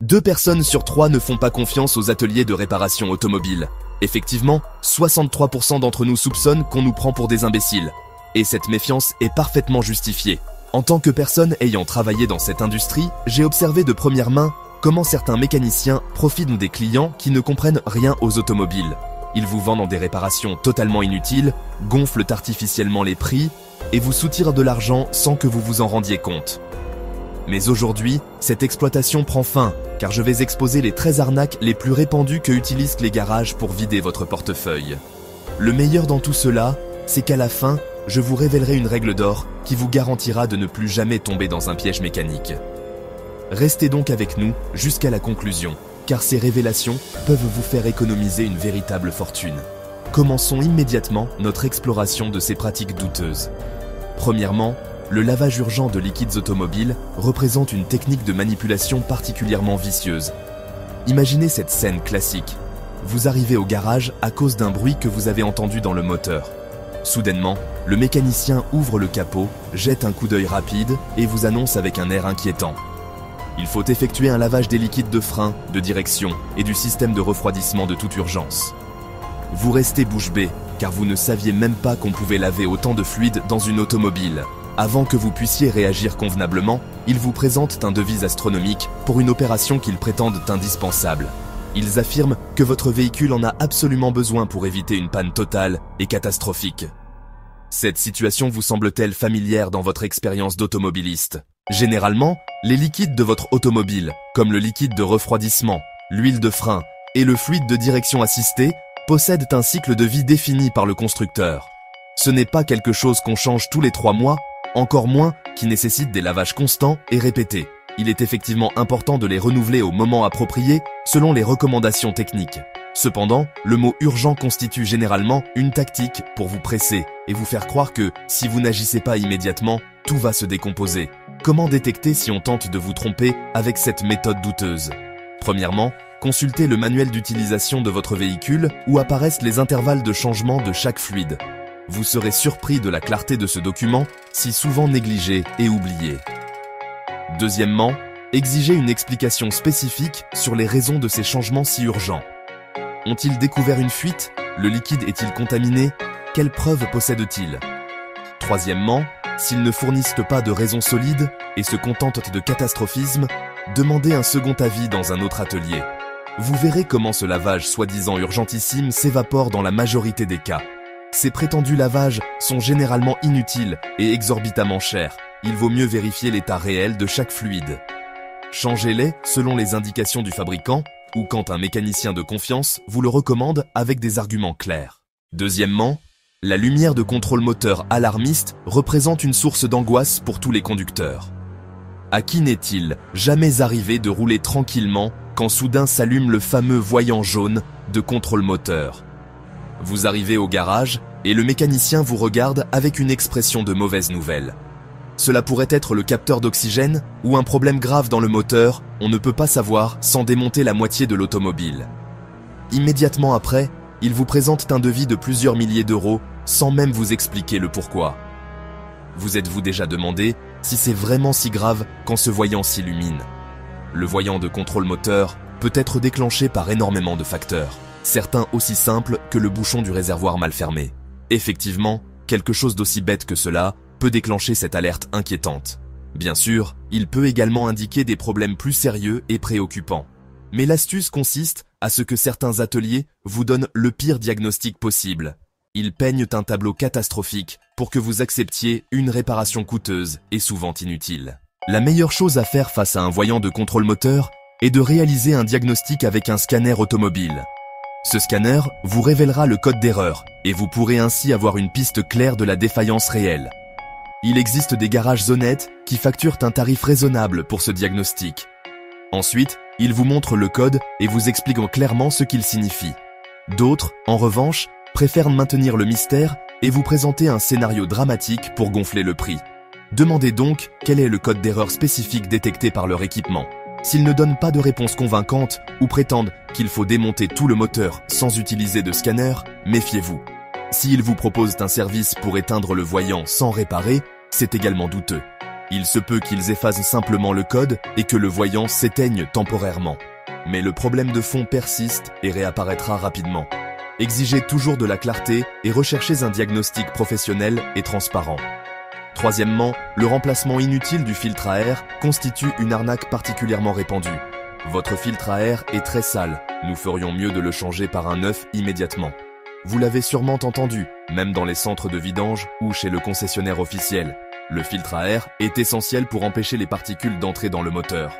2 personnes sur 3 ne font pas confiance aux ateliers de réparation automobile. Effectivement, 63% d'entre nous soupçonnent qu'on nous prend pour des imbéciles. Et cette méfiance est parfaitement justifiée. En tant que personne ayant travaillé dans cette industrie, j'ai observé de première main comment certains mécaniciens profitent des clients qui ne comprennent rien aux automobiles. Ils vous vendent des réparations totalement inutiles, gonflent artificiellement les prix et vous soutirent de l'argent sans que vous vous en rendiez compte. Mais aujourd'hui, cette exploitation prend fin, car je vais exposer les 13 arnaques les plus répandues que utilisent les garages pour vider votre portefeuille. Le meilleur dans tout cela, c'est qu'à la fin, je vous révélerai une règle d'or qui vous garantira de ne plus jamais tomber dans un piège mécanique. Restez donc avec nous jusqu'à la conclusion, car ces révélations peuvent vous faire économiser une véritable fortune. Commençons immédiatement notre exploration de ces pratiques douteuses. Premièrement, le lavage urgent de liquides automobiles représente une technique de manipulation particulièrement vicieuse. Imaginez cette scène classique. Vous arrivez au garage à cause d'un bruit que vous avez entendu dans le moteur. Soudainement, le mécanicien ouvre le capot, jette un coup d'œil rapide et vous annonce avec un air inquiétant. Il faut effectuer un lavage des liquides de frein, de direction et du système de refroidissement de toute urgence. Vous restez bouche bée, car vous ne saviez même pas qu'on pouvait laver autant de fluide dans une automobile. Avant que vous puissiez réagir convenablement, ils vous présentent un devis astronomique pour une opération qu'ils prétendent indispensable. Ils affirment que votre véhicule en a absolument besoin pour éviter une panne totale et catastrophique. Cette situation vous semble-t-elle familière dans votre expérience d'automobiliste? Généralement, les liquides de votre automobile, comme le liquide de refroidissement, l'huile de frein et le fluide de direction assistée, possèdent un cycle de vie défini par le constructeur. Ce n'est pas quelque chose qu'on change tous les 3 mois, encore moins qui nécessite des lavages constants et répétés. Il est effectivement important de les renouveler au moment approprié selon les recommandations techniques. Cependant, le mot urgent constitue généralement une tactique pour vous presser et vous faire croire que, si vous n'agissez pas immédiatement, tout va se décomposer. Comment détecter si on tente de vous tromper avec cette méthode douteuse? Premièrement, consultez le manuel d'utilisation de votre véhicule où apparaissent les intervalles de changement de chaque fluide. Vous serez surpris de la clarté de ce document, si souvent négligé et oublié. Deuxièmement, exigez une explication spécifique sur les raisons de ces changements si urgents. Ont-ils découvert une fuite? Le liquide est-il contaminé? Quelles preuves possèdent-ils? Troisièmement, s'ils ne fournissent pas de raisons solides et se contentent de catastrophismes, demandez un second avis dans un autre atelier. Vous verrez comment ce lavage soi-disant urgentissime s'évapore dans la majorité des cas. Ces prétendus lavages sont généralement inutiles et exorbitamment chers. Il vaut mieux vérifier l'état réel de chaque fluide. Changez-les selon les indications du fabricant ou quand un mécanicien de confiance vous le recommande avec des arguments clairs. Deuxièmement, la lumière de contrôle moteur alarmiste représente une source d'angoisse pour tous les conducteurs. À qui n'est-il jamais arrivé de rouler tranquillement quand soudain s'allume le fameux voyant jaune de contrôle moteur? Vous arrivez au garage et le mécanicien vous regarde avec une expression de mauvaise nouvelle. Cela pourrait être le capteur d'oxygène ou un problème grave dans le moteur, on ne peut pas savoir sans démonter la moitié de l'automobile. Immédiatement après, il vous présente un devis de plusieurs milliers d'euros sans même vous expliquer le pourquoi. Vous êtes-vous déjà demandé si c'est vraiment si grave quand ce voyant s'illumine? Le voyant de contrôle moteur peut être déclenché par énormément de facteurs, certains aussi simples que le bouchon du réservoir mal fermé. Effectivement, quelque chose d'aussi bête que cela peut déclencher cette alerte inquiétante. Bien sûr, il peut également indiquer des problèmes plus sérieux et préoccupants. Mais l'astuce consiste à ce que certains ateliers vous donnent le pire diagnostic possible. Ils peignent un tableau catastrophique pour que vous acceptiez une réparation coûteuse et souvent inutile. La meilleure chose à faire face à un voyant de contrôle moteur est de réaliser un diagnostic avec un scanner automobile. Ce scanner vous révélera le code d'erreur et vous pourrez ainsi avoir une piste claire de la défaillance réelle. Il existe des garages honnêtes qui facturent un tarif raisonnable pour ce diagnostic. Ensuite, ils vous montrent le code et vous expliquent clairement ce qu'il signifie. D'autres, en revanche, préfèrent maintenir le mystère et vous présenter un scénario dramatique pour gonfler le prix. Demandez donc quel est le code d'erreur spécifique détecté par leur équipement. S'ils ne donnent pas de réponse convaincante ou prétendent qu'il faut démonter tout le moteur sans utiliser de scanner, méfiez-vous. S'ils vous proposent un service pour éteindre le voyant sans réparer, c'est également douteux. Il se peut qu'ils effacent simplement le code et que le voyant s'éteigne temporairement. Mais le problème de fond persiste et réapparaîtra rapidement. Exigez toujours de la clarté et recherchez un diagnostic professionnel et transparent. Troisièmement, le remplacement inutile du filtre à air constitue une arnaque particulièrement répandue. Votre filtre à air est très sale, nous ferions mieux de le changer par un neuf immédiatement. Vous l'avez sûrement entendu, même dans les centres de vidange ou chez le concessionnaire officiel. Le filtre à air est essentiel pour empêcher les particules d'entrer dans le moteur.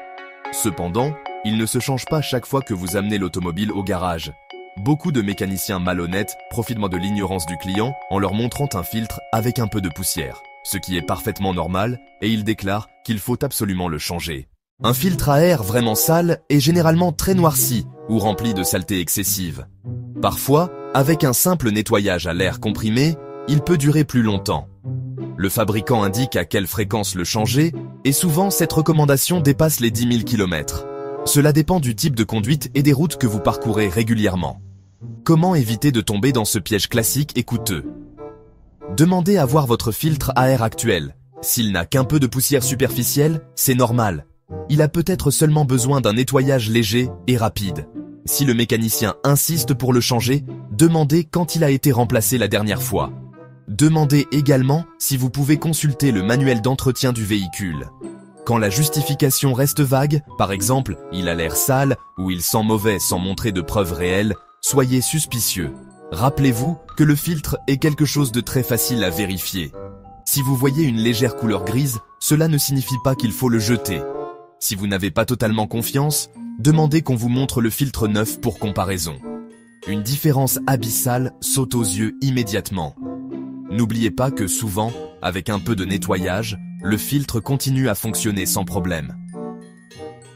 Cependant, il ne se change pas chaque fois que vous amenez l'automobile au garage. Beaucoup de mécaniciens malhonnêtes profitent de l'ignorance du client en leur montrant un filtre avec un peu de poussière, ce qui est parfaitement normal, et ils déclarent qu'il faut absolument le changer. Un filtre à air vraiment sale est généralement très noirci ou rempli de saleté excessive. Parfois, avec un simple nettoyage à l'air comprimé, il peut durer plus longtemps. Le fabricant indique à quelle fréquence le changer, et souvent cette recommandation dépasse les 10 000 km. Cela dépend du type de conduite et des routes que vous parcourez régulièrement. Comment éviter de tomber dans ce piège classique et coûteux? Demandez à voir votre filtre à air actuel. S'il n'a qu'un peu de poussière superficielle, c'est normal. Il a peut-être seulement besoin d'un nettoyage léger et rapide. Si le mécanicien insiste pour le changer, demandez quand il a été remplacé la dernière fois. Demandez également si vous pouvez consulter le manuel d'entretien du véhicule. Quand la justification reste vague, par exemple, il a l'air sale ou il sent mauvais sans montrer de preuves réelles, soyez suspicieux. Rappelez-vous que le filtre est quelque chose de très facile à vérifier. Si vous voyez une légère couleur grise, cela ne signifie pas qu'il faut le jeter. Si vous n'avez pas totalement confiance, demandez qu'on vous montre le filtre neuf pour comparaison. Une différence abyssale saute aux yeux immédiatement. N'oubliez pas que souvent, avec un peu de nettoyage, le filtre continue à fonctionner sans problème.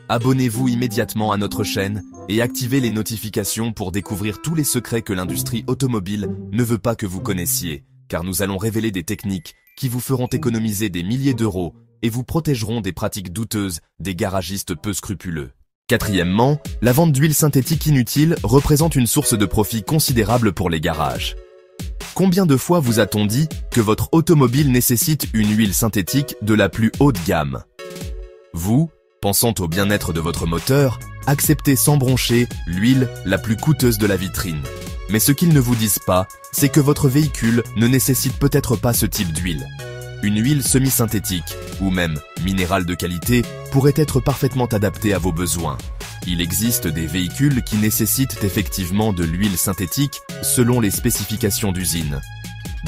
Abonnez-vous immédiatement à notre chaîne et activez les notifications pour découvrir tous les secrets que l'industrie automobile ne veut pas que vous connaissiez, car nous allons révéler des techniques qui vous feront économiser des milliers d'euros et vous protégeront des pratiques douteuses des garagistes peu scrupuleux. Quatrièmement, la vente d'huile synthétique inutile représente une source de profit considérable pour les garages. Combien de fois vous a-t-on dit que votre automobile nécessite une huile synthétique de la plus haute gamme? Vous, pensant au bien-être de votre moteur, acceptez sans broncher l'huile la plus coûteuse de la vitrine. Mais ce qu'ils ne vous disent pas, c'est que votre véhicule ne nécessite peut-être pas ce type d'huile. Une huile semi-synthétique, ou même minérale de qualité, pourrait être parfaitement adaptée à vos besoins. Il existe des véhicules qui nécessitent effectivement de l'huile synthétique selon les spécifications d'usine.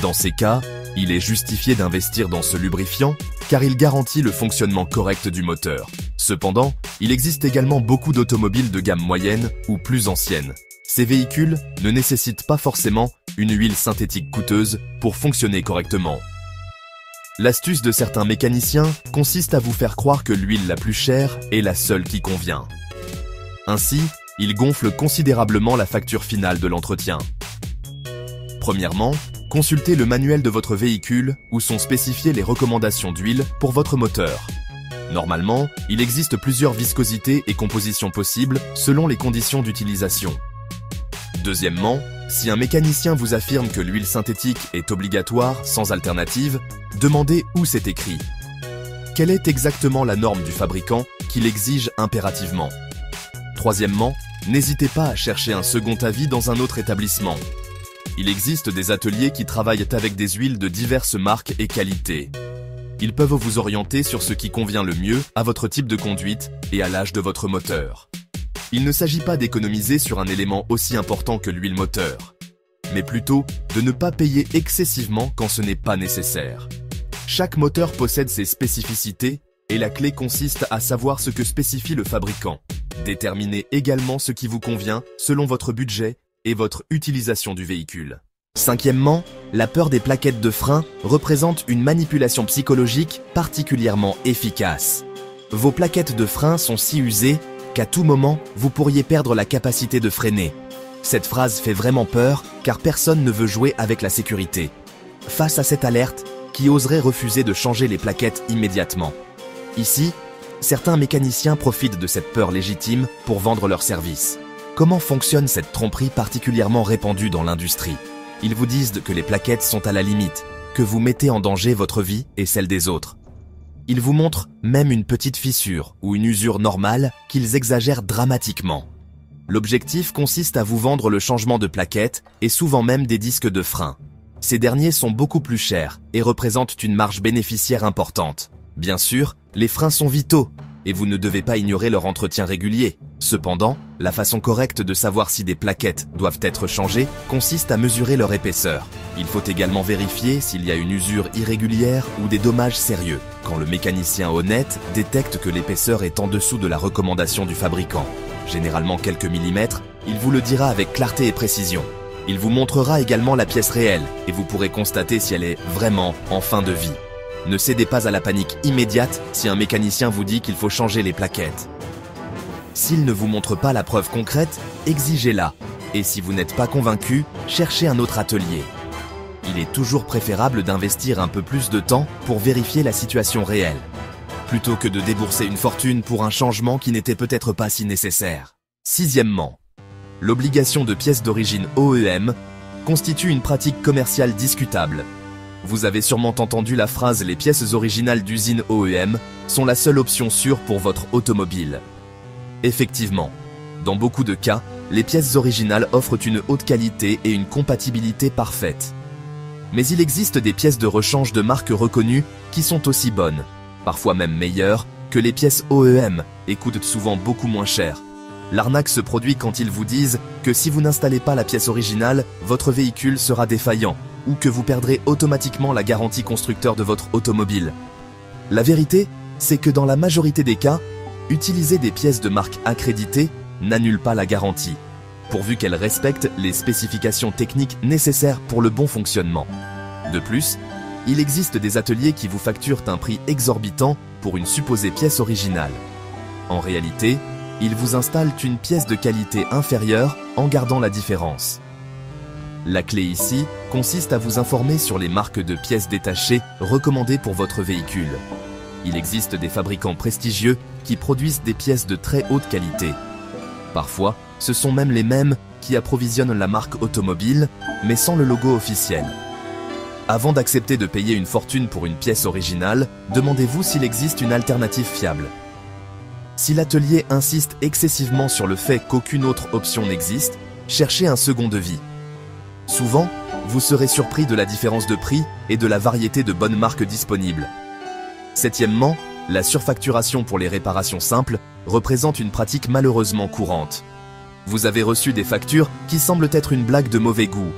Dans ces cas, il est justifié d'investir dans ce lubrifiant car il garantit le fonctionnement correct du moteur. Cependant, il existe également beaucoup d'automobiles de gamme moyenne ou plus anciennes. Ces véhicules ne nécessitent pas forcément une huile synthétique coûteuse pour fonctionner correctement. L'astuce de certains mécaniciens consiste à vous faire croire que l'huile la plus chère est la seule qui convient. Ainsi, ils gonflent considérablement la facture finale de l'entretien. Premièrement, consultez le manuel de votre véhicule où sont spécifiées les recommandations d'huile pour votre moteur. Normalement, il existe plusieurs viscosités et compositions possibles selon les conditions d'utilisation. Deuxièmement, si un mécanicien vous affirme que l'huile synthétique est obligatoire sans alternative, demandez où c'est écrit. Quelle est exactement la norme du fabricant qui l'exige impérativement? Troisièmement, n'hésitez pas à chercher un second avis dans un autre établissement. Il existe des ateliers qui travaillent avec des huiles de diverses marques et qualités. Ils peuvent vous orienter sur ce qui convient le mieux à votre type de conduite et à l'âge de votre moteur. Il ne s'agit pas d'économiser sur un élément aussi important que l'huile moteur, mais plutôt de ne pas payer excessivement quand ce n'est pas nécessaire. Chaque moteur possède ses spécificités et la clé consiste à savoir ce que spécifie le fabricant. Déterminez également ce qui vous convient selon votre budget et votre utilisation du véhicule. Cinquièmement, la peur des plaquettes de frein représente une manipulation psychologique particulièrement efficace. Vos plaquettes de frein sont si usées qu'à tout moment, vous pourriez perdre la capacité de freiner. Cette phrase fait vraiment peur car personne ne veut jouer avec la sécurité. Face à cette alerte, qui oserait refuser de changer les plaquettes immédiatement? Ici, certains mécaniciens profitent de cette peur légitime pour vendre leurs services. Comment fonctionne cette tromperie particulièrement répandue dans l'industrie? Ils vous disent que les plaquettes sont à la limite, que vous mettez en danger votre vie et celle des autres. Ils vous montrent même une petite fissure ou une usure normale qu'ils exagèrent dramatiquement. L'objectif consiste à vous vendre le changement de plaquettes et souvent même des disques de frein. Ces derniers sont beaucoup plus chers et représentent une marge bénéficiaire importante. Bien sûr, les freins sont vitaux et vous ne devez pas ignorer leur entretien régulier. Cependant, la façon correcte de savoir si des plaquettes doivent être changées consiste à mesurer leur épaisseur. Il faut également vérifier s'il y a une usure irrégulière ou des dommages sérieux, quand le mécanicien honnête détecte que l'épaisseur est en dessous de la recommandation du fabricant. Généralement quelques millimètres, il vous le dira avec clarté et précision. Il vous montrera également la pièce réelle et vous pourrez constater si elle est vraiment en fin de vie. Ne cédez pas à la panique immédiate si un mécanicien vous dit qu'il faut changer les plaquettes. S'il ne vous montre pas la preuve concrète, exigez-la. Et si vous n'êtes pas convaincu, cherchez un autre atelier. Il est toujours préférable d'investir un peu plus de temps pour vérifier la situation réelle, plutôt que de débourser une fortune pour un changement qui n'était peut-être pas si nécessaire. Sixièmement, l'obligation de pièces d'origine OEM constitue une pratique commerciale discutable. Vous avez sûrement entendu la phrase « Les pièces originales d'usine OEM sont la seule option sûre pour votre automobile ». Effectivement, dans beaucoup de cas, les pièces originales offrent une haute qualité et une compatibilité parfaite. Mais il existe des pièces de rechange de marque reconnues qui sont aussi bonnes, parfois même meilleures, que les pièces OEM et coûtent souvent beaucoup moins cher. L'arnaque se produit quand ils vous disent que si vous n'installez pas la pièce originale, votre véhicule sera défaillant ou que vous perdrez automatiquement la garantie constructeur de votre automobile. La vérité, c'est que dans la majorité des cas, utiliser des pièces de marque accréditées n'annule pas la garantie, pourvu qu'elles respectent les spécifications techniques nécessaires pour le bon fonctionnement. De plus, il existe des ateliers qui vous facturent un prix exorbitant pour une supposée pièce originale. En réalité, ils vous installent une pièce de qualité inférieure en gardant la différence. La clé ici consiste à vous informer sur les marques de pièces détachées recommandées pour votre véhicule. Il existe des fabricants prestigieux qui produisent des pièces de très haute qualité. Parfois, ce sont même les mêmes qui approvisionnent la marque automobile, mais sans le logo officiel. Avant d'accepter de payer une fortune pour une pièce originale, demandez-vous s'il existe une alternative fiable. Si l'atelier insiste excessivement sur le fait qu'aucune autre option n'existe, cherchez un second devis. Souvent, vous serez surpris de la différence de prix et de la variété de bonnes marques disponibles. Septièmement, la surfacturation pour les réparations simples représente une pratique malheureusement courante. Vous avez reçu des factures qui semblent être une blague de mauvais goût.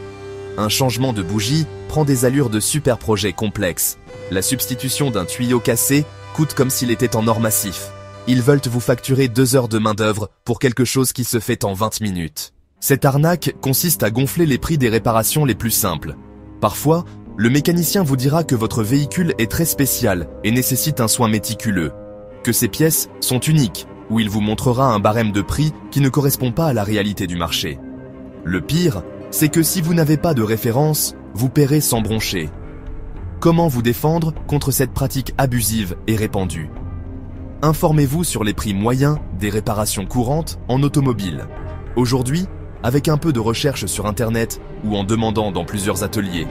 Un changement de bougie prend des allures de super projet complexe. La substitution d'un tuyau cassé coûte comme s'il était en or massif. Ils veulent vous facturer 2 heures de main-d'œuvre pour quelque chose qui se fait en 20 minutes. Cette arnaque consiste à gonfler les prix des réparations les plus simples. Parfois, le mécanicien vous dira que votre véhicule est très spécial et nécessite un soin méticuleux, que ses pièces sont uniques, ou il vous montrera un barème de prix qui ne correspond pas à la réalité du marché. Le pire, c'est que si vous n'avez pas de référence, vous paierez sans broncher. Comment vous défendre contre cette pratique abusive et répandue? Informez-vous sur les prix moyens des réparations courantes en automobile. Aujourd'hui, avec un peu de recherche sur Internet ou en demandant dans plusieurs ateliers,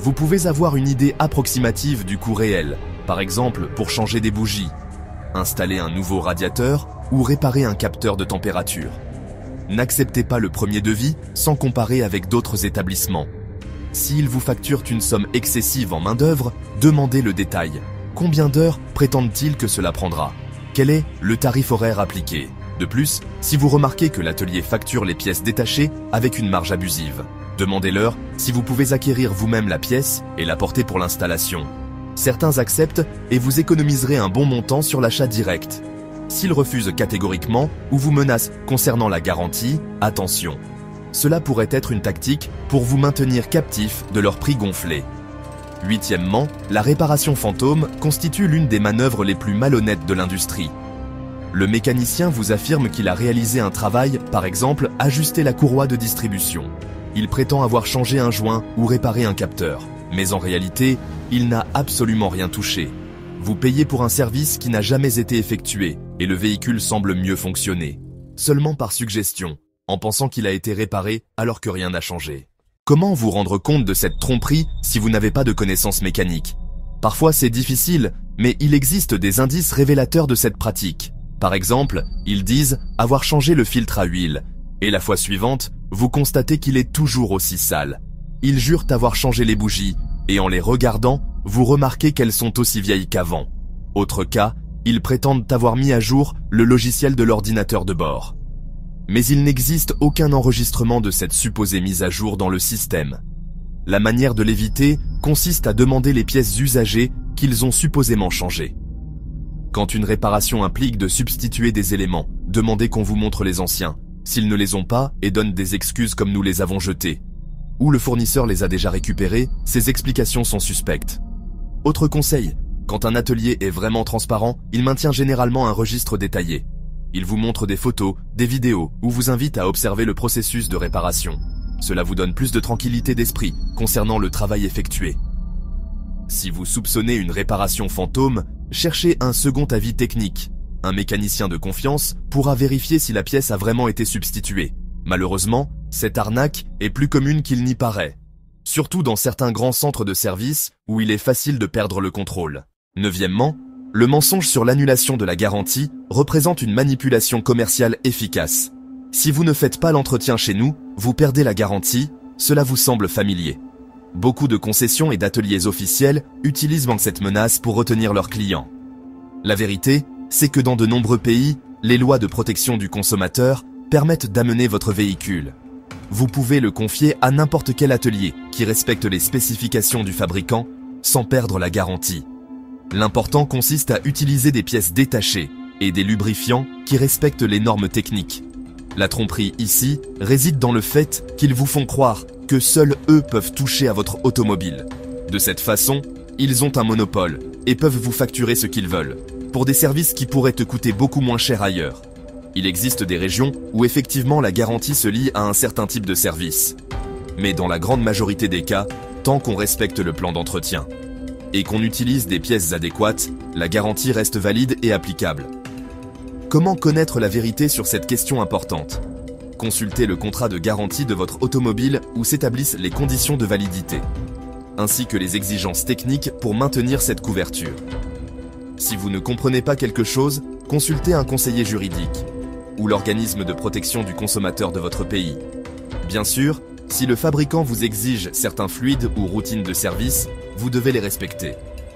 vous pouvez avoir une idée approximative du coût réel, par exemple pour changer des bougies, installer un nouveau radiateur ou réparer un capteur de température. N'acceptez pas le premier devis sans comparer avec d'autres établissements. S'ils vous facturent une somme excessive en main-d'œuvre, demandez le détail. Combien d'heures prétendent-ils que cela prendra? Quel est le tarif horaire appliqué? De plus, si vous remarquez que l'atelier facture les pièces détachées avec une marge abusive, demandez-leur si vous pouvez acquérir vous-même la pièce et la porter pour l'installation. Certains acceptent et vous économiserez un bon montant sur l'achat direct. S'ils refusent catégoriquement ou vous menacent concernant la garantie, attention. Cela pourrait être une tactique pour vous maintenir captif de leur prix gonflé. Huitièmement, la réparation fantôme constitue l'une des manœuvres les plus malhonnêtes de l'industrie. Le mécanicien vous affirme qu'il a réalisé un travail, par exemple, ajuster la courroie de distribution. Il prétend avoir changé un joint ou réparé un capteur. Mais en réalité, il n'a absolument rien touché. Vous payez pour un service qui n'a jamais été effectué et le véhicule semble mieux fonctionner. Seulement par suggestion, en pensant qu'il a été réparé alors que rien n'a changé. Comment vous rendre compte de cette tromperie si vous n'avez pas de connaissances mécaniques? Parfois c'est difficile, mais il existe des indices révélateurs de cette pratique. Par exemple, ils disent avoir changé le filtre à huile, et la fois suivante, vous constatez qu'il est toujours aussi sale. Ils jurent avoir changé les bougies, et en les regardant, vous remarquez qu'elles sont aussi vieilles qu'avant. Autre cas, ils prétendent avoir mis à jour le logiciel de l'ordinateur de bord. Mais il n'existe aucun enregistrement de cette supposée mise à jour dans le système. La manière de l'éviter consiste à demander les pièces usagées qu'ils ont supposément changées. Quand une réparation implique de substituer des éléments, demandez qu'on vous montre les anciens, s'ils ne les ont pas et donnent des excuses comme nous les avons jetés. Ou le fournisseur les a déjà récupérés, ces explications sont suspectes. Autre conseil, quand un atelier est vraiment transparent, il maintient généralement un registre détaillé. Il vous montre des photos, des vidéos, ou vous invite à observer le processus de réparation. Cela vous donne plus de tranquillité d'esprit concernant le travail effectué. Si vous soupçonnez une réparation fantôme, cherchez un second avis technique. Un mécanicien de confiance pourra vérifier si la pièce a vraiment été substituée. Malheureusement, cette arnaque est plus commune qu'il n'y paraît. Surtout dans certains grands centres de service où il est facile de perdre le contrôle. Neuvièmement, le mensonge sur l'annulation de la garantie représente une manipulation commerciale efficace. Si vous ne faites pas l'entretien chez nous, vous perdez la garantie, cela vous semble familier. Beaucoup de concessions et d'ateliers officiels utilisent cette menace pour retenir leurs clients. La vérité, c'est que dans de nombreux pays, les lois de protection du consommateur permettent d'amener votre véhicule. Vous pouvez le confier à n'importe quel atelier qui respecte les spécifications du fabricant sans perdre la garantie. L'important consiste à utiliser des pièces détachées et des lubrifiants qui respectent les normes techniques. La tromperie ici réside dans le fait qu'ils vous font croire que seuls eux peuvent toucher à votre automobile. De cette façon, ils ont un monopole et peuvent vous facturer ce qu'ils veulent, pour des services qui pourraient te coûter beaucoup moins cher ailleurs. Il existe des régions où effectivement la garantie se lie à un certain type de service. Mais dans la grande majorité des cas, tant qu'on respecte le plan d'entretien et qu'on utilise des pièces adéquates, la garantie reste valide et applicable. Comment connaître la vérité sur cette question importante ? Consultez le contrat de garantie de votre automobile où s'établissent les conditions de validité, ainsi que les exigences techniques pour maintenir cette couverture. Si vous ne comprenez pas quelque chose, consultez un conseiller juridique ou l'organisme de protection du consommateur de votre pays. Bien sûr, si le fabricant vous exige certains fluides ou routines de service, vous devez les respecter.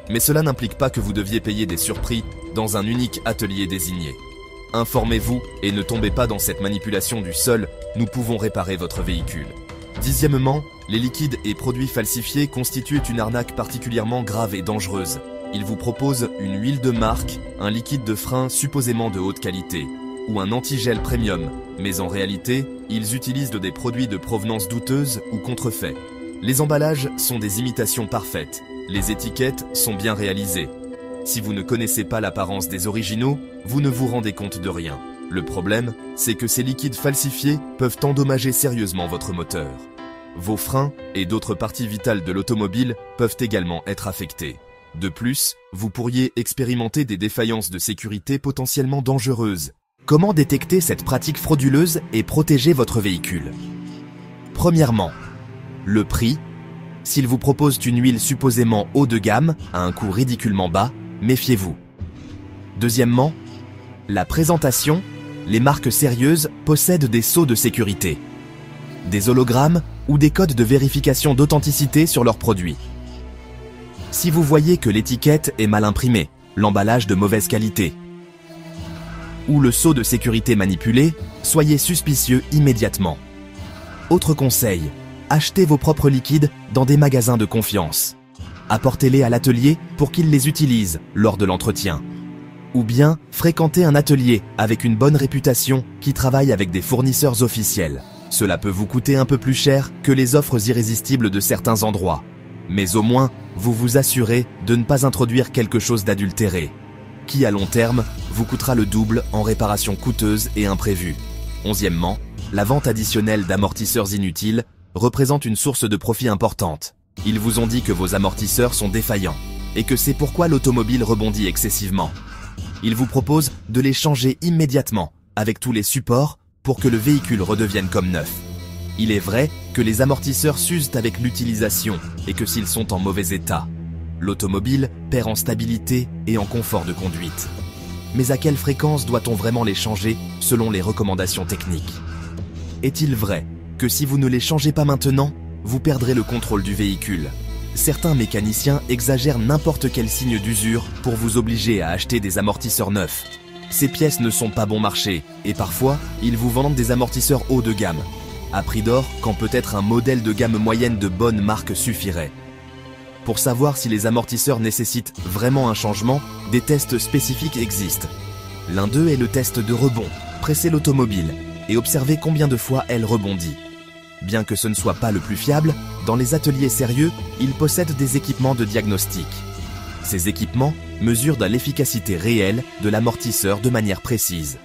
Mais cela n'implique pas que vous deviez payer des surprix dans un unique atelier désigné. Informez-vous et ne tombez pas dans cette manipulation du seul « nous pouvons réparer votre véhicule ». Dixièmement, les liquides et produits falsifiés constituent une arnaque particulièrement grave et dangereuse. Ils vous proposent une huile de marque, un liquide de frein supposément de haute qualité, ou un antigel premium, mais en réalité, ils utilisent des produits de provenance douteuse ou contrefaits. Les emballages sont des imitations parfaites, les étiquettes sont bien réalisées. Si vous ne connaissez pas l'apparence des originaux, vous ne vous rendez compte de rien. Le problème, c'est que ces liquides falsifiés peuvent endommager sérieusement votre moteur. Vos freins et d'autres parties vitales de l'automobile peuvent également être affectés. De plus, vous pourriez expérimenter des défaillances de sécurité potentiellement dangereuses. Comment détecter cette pratique frauduleuse et protéger votre véhicule ? Premièrement, le prix. S'ils vous proposent une huile supposément haut de gamme à un coût ridiculement bas, méfiez-vous. Deuxièmement, la présentation. Les marques sérieuses possèdent des sceaux de sécurité, des hologrammes ou des codes de vérification d'authenticité sur leurs produits. Si vous voyez que l'étiquette est mal imprimée, l'emballage de mauvaise qualité ou le sceau de sécurité manipulé, soyez suspicieux immédiatement. Autre conseil, achetez vos propres liquides dans des magasins de confiance. Apportez-les à l'atelier pour qu'ils les utilisent lors de l'entretien. Ou bien, fréquentez un atelier avec une bonne réputation qui travaille avec des fournisseurs officiels. Cela peut vous coûter un peu plus cher que les offres irrésistibles de certains endroits. Mais au moins, vous vous assurez de ne pas introduire quelque chose d'adultéré, qui à long terme vous coûtera le double en réparations coûteuses et imprévues. Onzièmement, la vente additionnelle d'amortisseurs inutiles représente une source de profit importante. Ils vous ont dit que vos amortisseurs sont défaillants et que c'est pourquoi l'automobile rebondit excessivement. Ils vous proposent de les changer immédiatement avec tous les supports pour que le véhicule redevienne comme neuf. Il est vrai que les amortisseurs s'usent avec l'utilisation et que s'ils sont en mauvais état, L'automobile perd en stabilité et en confort de conduite. Mais à quelle fréquence doit-on vraiment les changer selon les recommandations techniques? Est-il vrai que si vous ne les changez pas maintenant, vous perdrez le contrôle du véhicule? Certains mécaniciens exagèrent n'importe quel signe d'usure pour vous obliger à acheter des amortisseurs neufs. Ces pièces ne sont pas bon marché et parfois, ils vous vendent des amortisseurs haut de gamme, à prix d'or quand peut-être un modèle de gamme moyenne de bonne marque suffirait. Pour savoir si les amortisseurs nécessitent vraiment un changement, des tests spécifiques existent. L'un d'eux est le test de rebond. Pressez l'automobile et observez combien de fois elle rebondit. Bien que ce ne soit pas le plus fiable, dans les ateliers sérieux, ils possèdent des équipements de diagnostic. Ces équipements mesurent l'efficacité réelle de l'amortisseur de manière précise.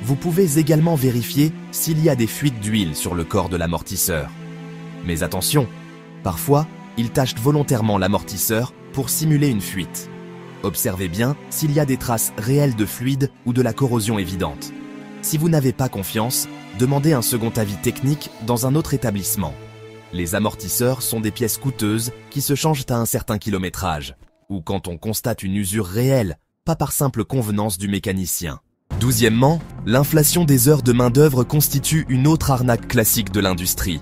Vous pouvez également vérifier s'il y a des fuites d'huile sur le corps de l'amortisseur. Mais attention, parfois, ils tachent volontairement l'amortisseur pour simuler une fuite. Observez bien s'il y a des traces réelles de fluide ou de la corrosion évidente. Si vous n'avez pas confiance, demandez un second avis technique dans un autre établissement. Les amortisseurs sont des pièces coûteuses qui se changent à un certain kilométrage, ou quand on constate une usure réelle, pas par simple convenance du mécanicien. 12e, l'inflation des heures de main-d'œuvre constitue une autre arnaque classique de l'industrie.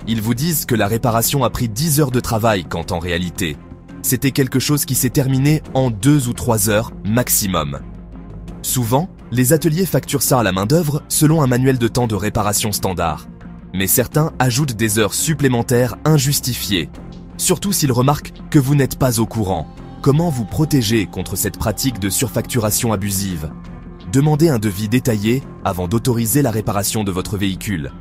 Ils vous disent que la réparation a pris 10 heures de travail quand en réalité, c'était quelque chose qui s'est terminé en 2 ou 3 heures maximum. Souvent, les ateliers facturent ça à la main-d'œuvre selon un manuel de temps de réparation standard. Mais certains ajoutent des heures supplémentaires injustifiées, surtout s'ils remarquent que vous n'êtes pas au courant. Comment vous protéger contre cette pratique de surfacturation abusive? Demandez un devis détaillé avant d'autoriser la réparation de votre véhicule.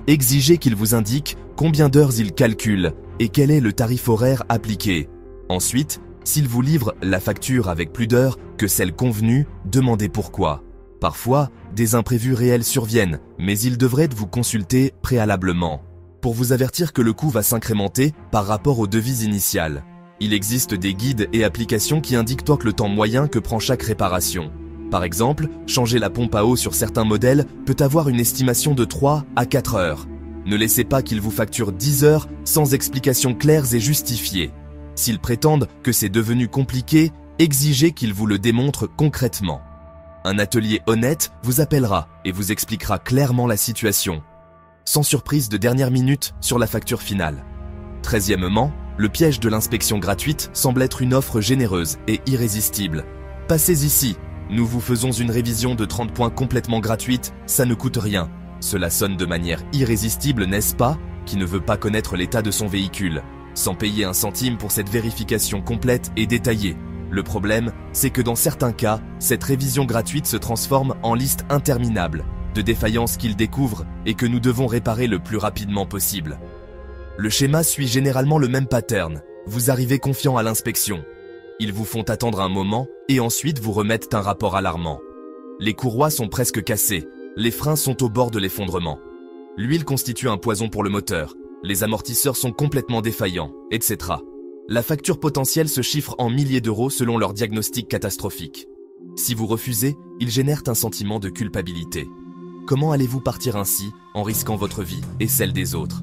Exigez qu'il vous indique combien d'heures il calcule et quel est le tarif horaire appliqué. Ensuite, s'il vous livre la facture avec plus d'heures que celle convenue, demandez pourquoi. Parfois, des imprévus réels surviennent, mais il devrait vous consulter préalablement pour vous avertir que le coût va s'incrémenter par rapport au devis initial. Il existe des guides et applications qui indiquent le temps moyen que prend chaque réparation. Par exemple, changer la pompe à eau sur certains modèles peut avoir une estimation de 3 à 4 heures. Ne laissez pas qu'ils vous facturent 10 heures sans explications claires et justifiées. S'ils prétendent que c'est devenu compliqué, exigez qu'ils vous le démontrent concrètement. Un atelier honnête vous appellera et vous expliquera clairement la situation, sans surprise de dernière minute sur la facture finale. 13e, le piège de l'inspection gratuite semble être une offre généreuse et irrésistible. Passez ici, nous vous faisons une révision de 30 points complètement gratuite, ça ne coûte rien. Cela sonne de manière irrésistible, n'est-ce pas? Qui ne veut pas connaître l'état de son véhicule, sans payer un centime pour cette vérification complète et détaillée. Le problème, c'est que dans certains cas, cette révision gratuite se transforme en liste interminable de défaillances qu'ils découvrent et que nous devons réparer le plus rapidement possible. Le schéma suit généralement le même pattern. Vous arrivez confiant à l'inspection. Ils vous font attendre un moment et ensuite vous remettent un rapport alarmant. Les courroies sont presque cassées, les freins sont au bord de l'effondrement. L'huile constitue un poison pour le moteur, les amortisseurs sont complètement défaillants, etc. La facture potentielle se chiffre en milliers d'euros selon leur diagnostic catastrophique. Si vous refusez, ils génèrent un sentiment de culpabilité. Comment allez-vous partir ainsi en risquant votre vie et celle des autres?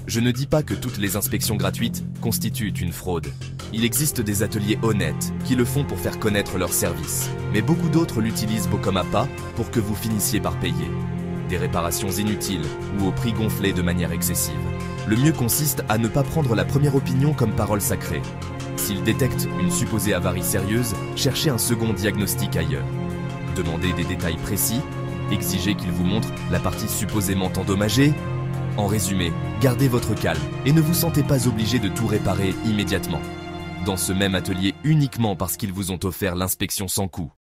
Je ne dis pas que toutes les inspections gratuites constituent une fraude. Il existe des ateliers honnêtes qui le font pour faire connaître leurs services. Mais beaucoup d'autres l'utilisent comme appât pour que vous finissiez par payer. Des réparations inutiles ou au prix gonflé de manière excessive. Le mieux consiste à ne pas prendre la première opinion comme parole sacrée. S'ils détectent une supposée avarie sérieuse, cherchez un second diagnostic ailleurs. Demandez des détails précis, exigez qu'ils vous montrent la partie supposément endommagée. En résumé, gardez votre calme et ne vous sentez pas obligé de tout réparer immédiatement. Dans ce même atelier uniquement parce qu'ils vous ont offert l'inspection sans coût.